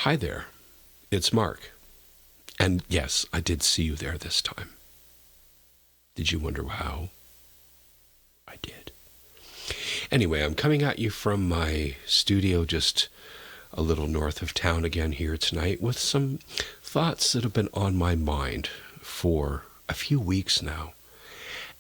Hi there, it's Mark. And yes, I did see you there this time. Did you wonder how? I did. Anyway, I'm coming at you from my studio just a little north of town again here tonight with some thoughts that have been on my mind for a few weeks now.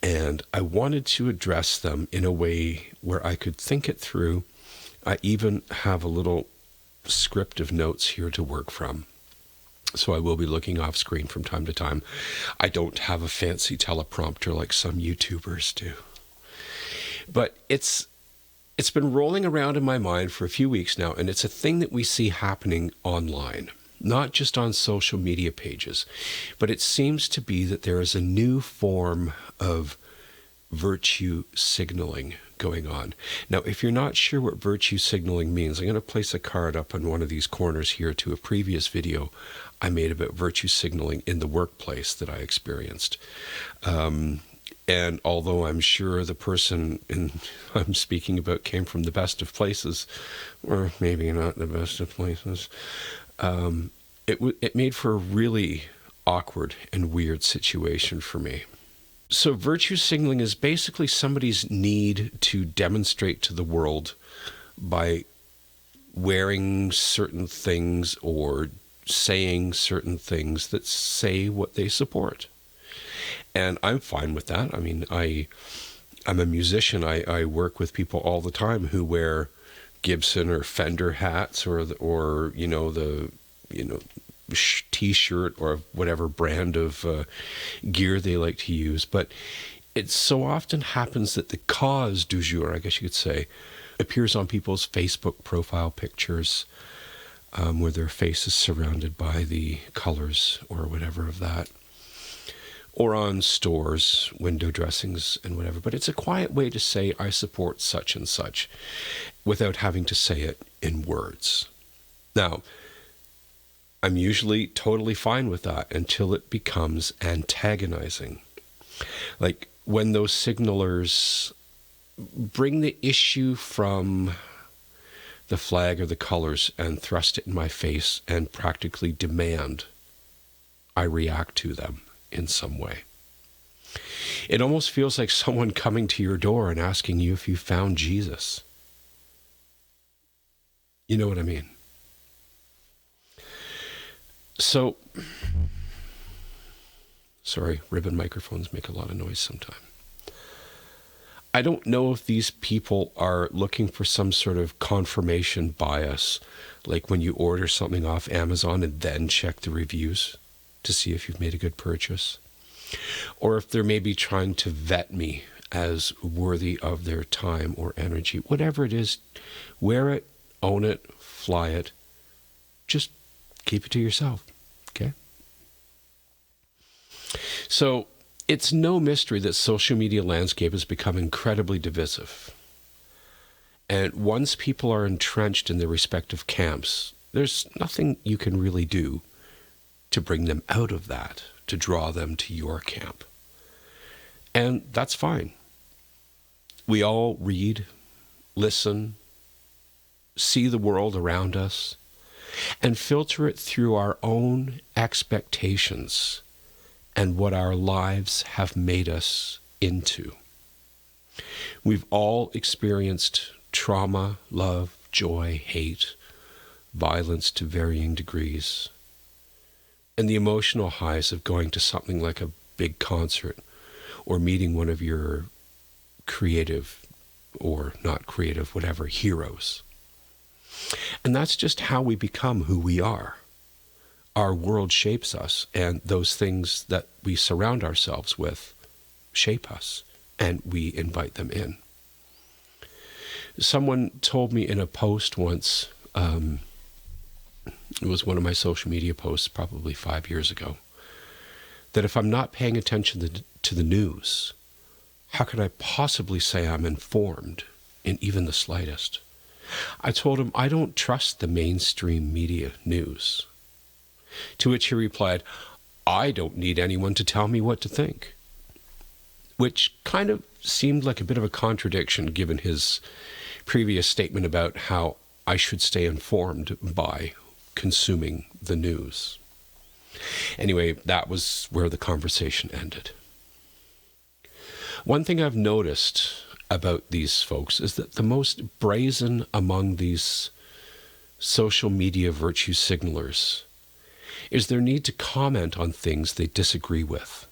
And I wanted to address them in a way where I could think it through. I even have a little script of notes here to work from. So I will be looking off screen from time to time. I don't have a fancy teleprompter like some YouTubers do. But it's been rolling around in my mind for a few weeks now, and it's a thing that we see happening online, not just on social media pages, but it seems to be that there is a new form of virtue signaling going on. Now, if you're not sure what virtue signaling means, I'm going to place a card up on one of these corners here to a previous video I made about virtue signaling in the workplace that I experienced. And although I'm sure the person I'm speaking about came from the best of places, or maybe not the best of places, it made for a really awkward and weird situation for me. So virtue signaling is basically somebody's need to demonstrate to the world by wearing certain things or saying certain things that say what they support. And I'm fine with that. I mean, I'm a musician. I work with people all the time who wear Gibson or Fender hats or the T-shirt or whatever brand of gear they like to use. But it so often happens that the cause du jour, I guess you could say, appears on people's Facebook profile pictures where their face is surrounded by the colors or whatever of that. Or on stores, window dressings and whatever. But it's a quiet way to say, I support such and such, without having to say it in words. Now, I'm usually totally fine with that until it becomes antagonizing. Like when those signalers bring the issue from the flag or the colors and thrust it in my face and practically demand I react to them in some way. It almost feels like someone coming to your door and asking you if you found Jesus. You know what I mean? So, sorry, ribbon microphones make a lot of noise sometimes. I don't know if these people are looking for some sort of confirmation bias, like when you order something off Amazon and then check the reviews to see if you've made a good purchase, or if they're maybe trying to vet me as worthy of their time or energy. Whatever it is, wear it, own it, fly it, just keep it to yourself, okay? So it's no mystery that social media landscape has become incredibly divisive. And once people are entrenched in their respective camps, there's nothing you can really do to bring them out of that, to draw them to your camp. And that's fine. We all read, listen, see the world around us, and filter it through our own expectations and what our lives have made us into. We've all experienced trauma, love, joy, hate, violence to varying degrees, and the emotional highs of going to something like a big concert or meeting one of your creative or not creative, whatever, heroes. And that's just how we become who we are. Our world shapes us, and those things that we surround ourselves with shape us, and we invite them in. Someone told me in a post once, it was one of my social media posts probably 5 years ago, that if I'm not paying attention to the news, how could I possibly say I'm informed in even the slightest? I told him I don't trust the mainstream media news. To which he replied, I don't need anyone to tell me what to think. Which kind of seemed like a bit of a contradiction given his previous statement about how I should stay informed by consuming the news. Anyway, that was where the conversation ended. One thing I've noticed about these folks is that the most brazen among these social media virtue signalers is their need to comment on things they disagree with.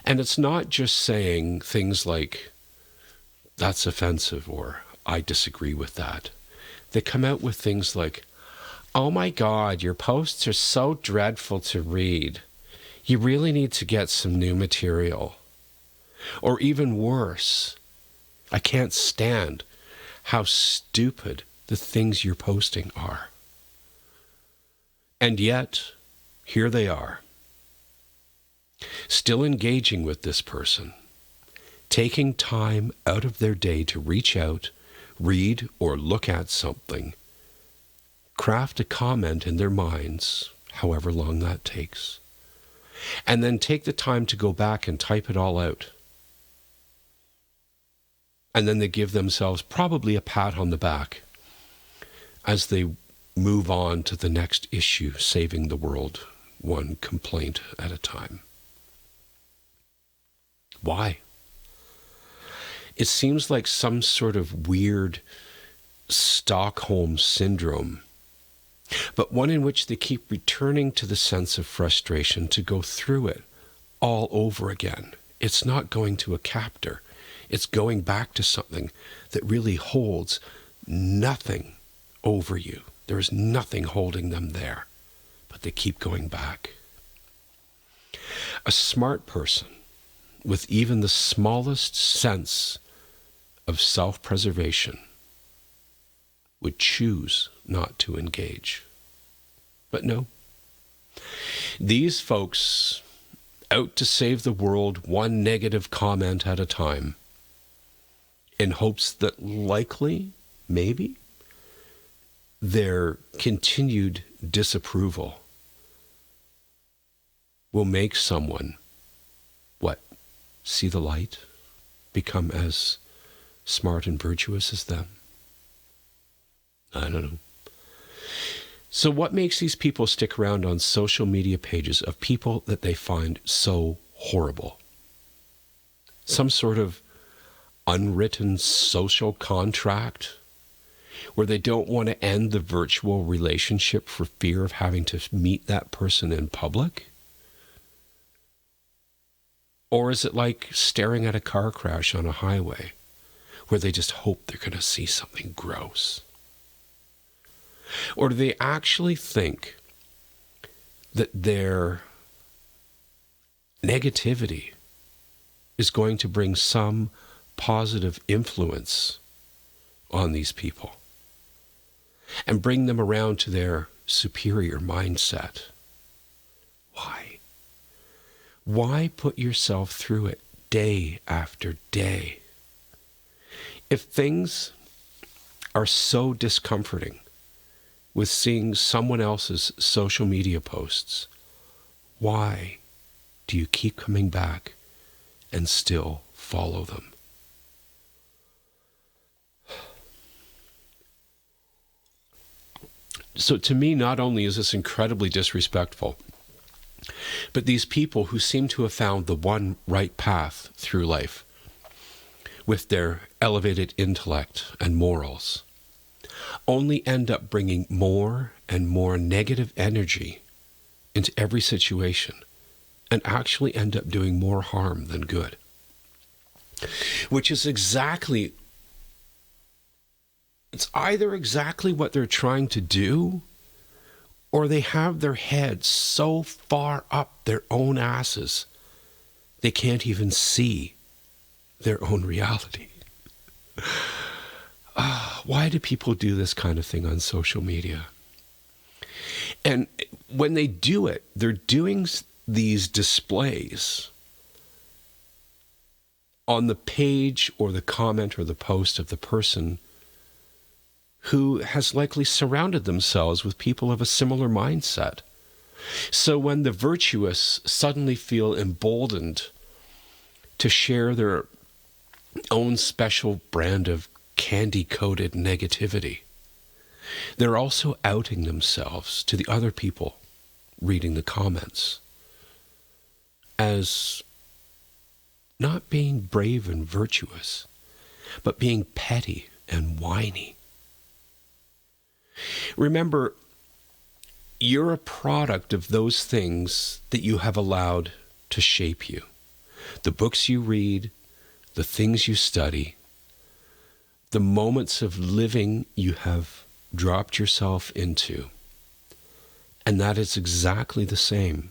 And it's not just saying things like, that's offensive, or I disagree with that. They come out with things like, oh my God, your posts are so dreadful to read. You really need to get some new material. Or even worse, I can't stand how stupid the things you're posting are. And yet, here they are, still engaging with this person, taking time out of their day to reach out, read, or look at something, craft a comment in their minds, however long that takes, and then take the time to go back and type it all out. And then they give themselves probably a pat on the back as they move on to the next issue, saving the world one complaint at a time. Why? It seems like some sort of weird Stockholm syndrome, but one in which they keep returning to the sense of frustration to go through it all over again. It's not going to a captor. It's going back to something that really holds nothing over you. There is nothing holding them there, but they keep going back. A smart person with even the smallest sense of self-preservation would choose not to engage. But no, these folks out to save the world one negative comment at a time, in hopes that likely, maybe, their continued disapproval will make someone, see the light, become as smart and virtuous as them? I don't know. So what makes these people stick around on social media pages of people that they find so horrible? Some sort of unwritten social contract where they don't want to end the virtual relationship for fear of having to meet that person in public? Or is it like staring at a car crash on a highway where they just hope they're going to see something gross? Or do they actually think that their negativity is going to bring some positive influence on these people and bring them around to their superior mindset? Why? Why put yourself through it day after day? If things are so discomforting with seeing someone else's social media posts, why do you keep coming back and still follow them? So to me, not only is this incredibly disrespectful, but these people who seem to have found the one right path through life with their elevated intellect and morals only end up bringing more and more negative energy into every situation and actually end up doing more harm than good. Which is exactly, it's either exactly what they're trying to do, or they have their heads so far up their own asses, they can't even see their own reality. Why do people do this kind of thing on social media? And when they do it, they're doing these displays on the page or the comment or the post of the person who has likely surrounded themselves with people of a similar mindset. So when the virtuous suddenly feel emboldened to share their own special brand of candy-coated negativity, they're also outing themselves to the other people reading the comments as not being brave and virtuous, but being petty and whiny. Remember, you're a product of those things that you have allowed to shape you. The books you read, the things you study, the moments of living you have dropped yourself into. And that is exactly the same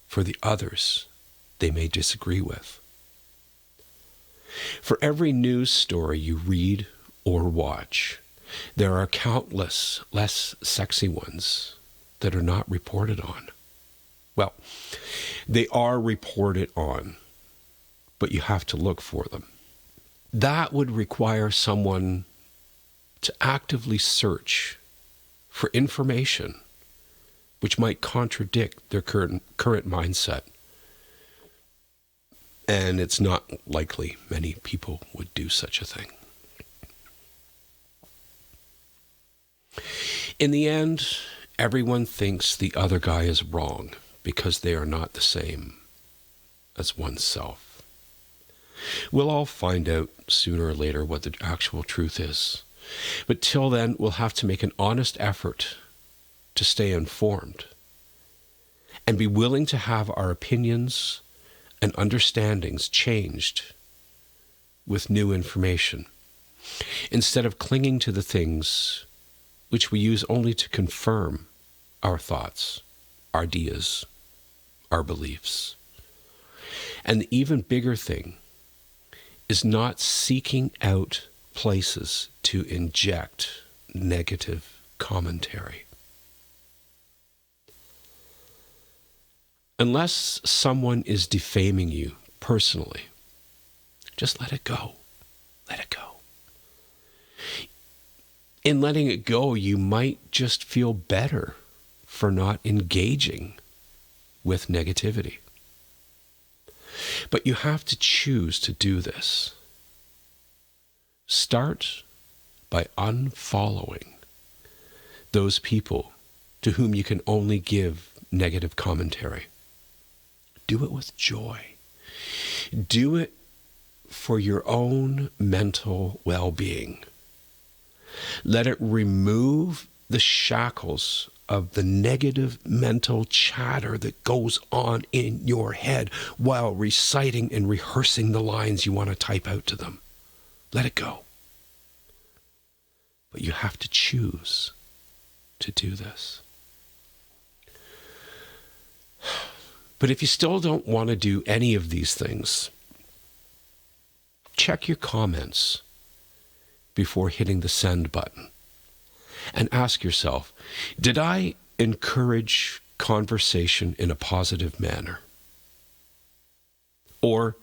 for the others they may disagree with. For every news story you read or watch, there are countless less sexy ones that are not reported on. Well, they are reported on, but you have to look for them. That would require someone to actively search for information which might contradict their current mindset. And it's not likely many people would do such a thing. In the end, everyone thinks the other guy is wrong because they are not the same as oneself. We'll all find out sooner or later what the actual truth is. But till then, we'll have to make an honest effort to stay informed and be willing to have our opinions and understandings changed with new information, instead of clinging to the things which we use only to confirm our thoughts, our ideas, our beliefs. And the even bigger thing is not seeking out places to inject negative commentary. Unless someone is defaming you personally, just let it go. Let it go. In letting it go, you might just feel better for not engaging with negativity. But you have to choose to do this. Start by unfollowing those people to whom you can only give negative commentary. Do it with joy. Do it for your own mental well-being. Let it remove the shackles of the negative mental chatter that goes on in your head while reciting and rehearsing the lines you want to type out to them. Let it go. But you have to choose to do this. But if you still don't want to do any of these things, check your comments before hitting the send button and ask yourself, did I encourage conversation in a positive manner? Or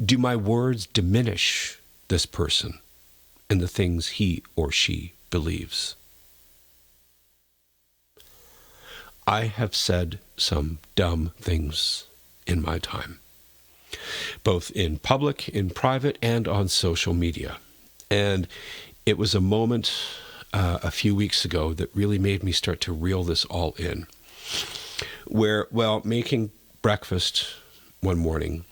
do my words diminish this person and the things he or she believes? I have said some dumb things in my time, both in public, in private, and on social media. And it was a moment a few weeks ago that really made me start to reel this all in, where, while making breakfast one morning,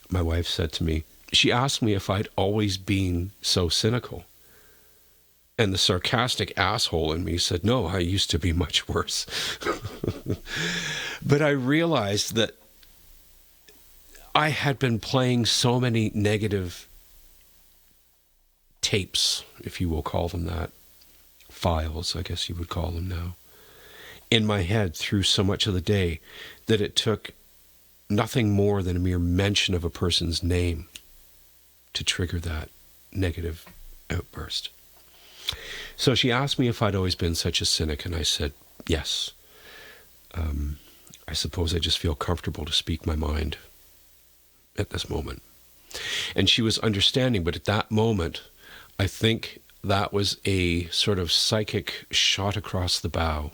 my wife said to me, she asked me if I'd always been so cynical. And the sarcastic asshole in me said, no, I used to be much worse. But I realized that I had been playing so many negative tapes, if you will call them that, files, I guess you would call them now, in my head through so much of the day that it took nothing more than a mere mention of a person's name to trigger that negative outburst. So she asked me if I'd always been such a cynic, and I said, yes. I suppose I just feel comfortable to speak my mind at this moment. And she was understanding, but at that moment, I think that was a sort of psychic shot across the bow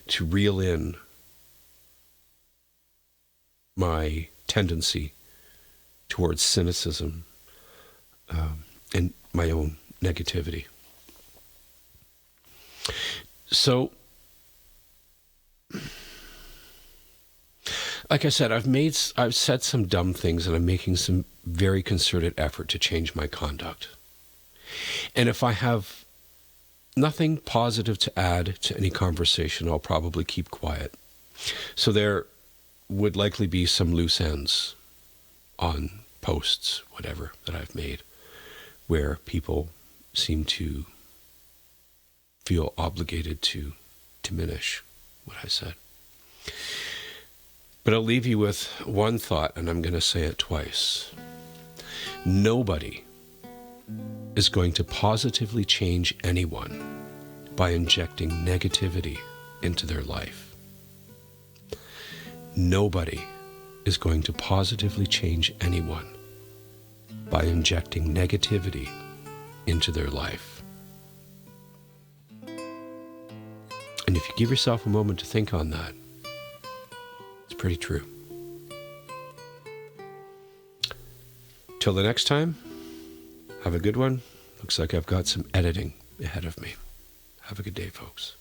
to reel in my tendency towards cynicism and my own negativity. So, like I said, I've said some dumb things, and I'm making some very concerted effort to change my conduct. And if I have nothing positive to add to any conversation, I'll probably keep quiet. So there would likely be some loose ends on posts, whatever, that I've made, where people seem to feel obligated to diminish what I said. But I'll leave you with one thought, and I'm going to say it twice. Nobody is going to positively change anyone by injecting negativity into their life. Nobody is going to positively change anyone by injecting negativity into their life. And if you give yourself a moment to think on that, it's pretty true. Till the next time, have a good one. Looks like I've got some editing ahead of me. Have a good day, folks.